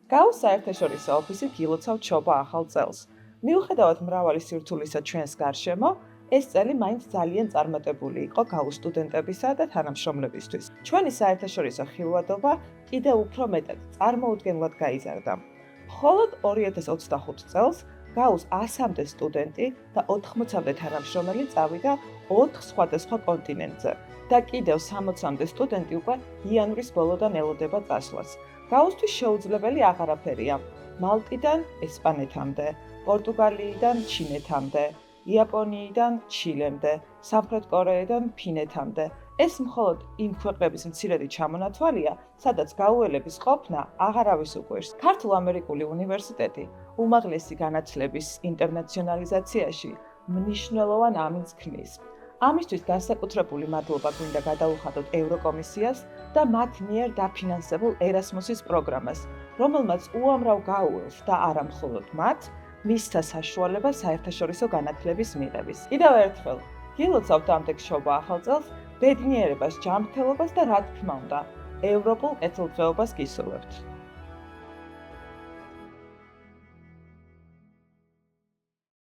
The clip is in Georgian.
გაუს საერთაშორისო ოფისი გილოცავთ შობა ახალ წელს. მიუხედავად მრავალი სირთულისა ჩვენს გარშემო, ეს წელი მაინც ძალიან წარმატებული იყო გაუს სტუდენტებისა და თანამშრომლებისთვის. ჩვენი საერთაშორისო ხილვადობა კიდევ უფრო მეტად წარმოუდგენლად გაიზარდა. მხოლოდ 2025 წელს გაუს 100-მდე სტუდენტი და 80-მდე თანამშრომელი წავიდა 4 სხვადასხვა კონტინენტზე და კიდევ 60-მდე სტუდენტი უკვე იანვრის ბოლოდან ელოდება წასვლას. გაუსთვის შეუძლებელი აღარაფერია. მალტიდან ესპანეთამდე, პორტუგალიიდან ჩინეთამდე, იაპონიიდან ჩილემდე, სამხრეთ კორეიდან ფინეთამდე. ეს მხოლოდ იმ ქვეყნების მცირედი ჩამონათვალია, სადაც გაუელების ყოფნა აღარავის უყვირს. ქართულ-ამერიკული უნივერსიტეტი უმაღლესი განათლების ინტერნაციონალიზაციაში მნიშვნელოვან ამინს ქმნის. ამისთვის განსაკუთრებული მადლობა გვინდა გადაუხადოთ ევროკომისიას და მათ მიერ დაფინანსებულ ერასმუსის პროგრამას, რომელმაც უამრავ გაუელს და არა მხოლოდ მათ მისცა საშუალება საერთაშორისო განათლების მიღების. კიდევ ერთხელ, გილოცავთ ამდენ შობა ახალ წელს, ბედნიერებას, ჯანმრთელობას და რა თქმა უნდა, ევროპულ კეთილდღეობას გისურვებთ.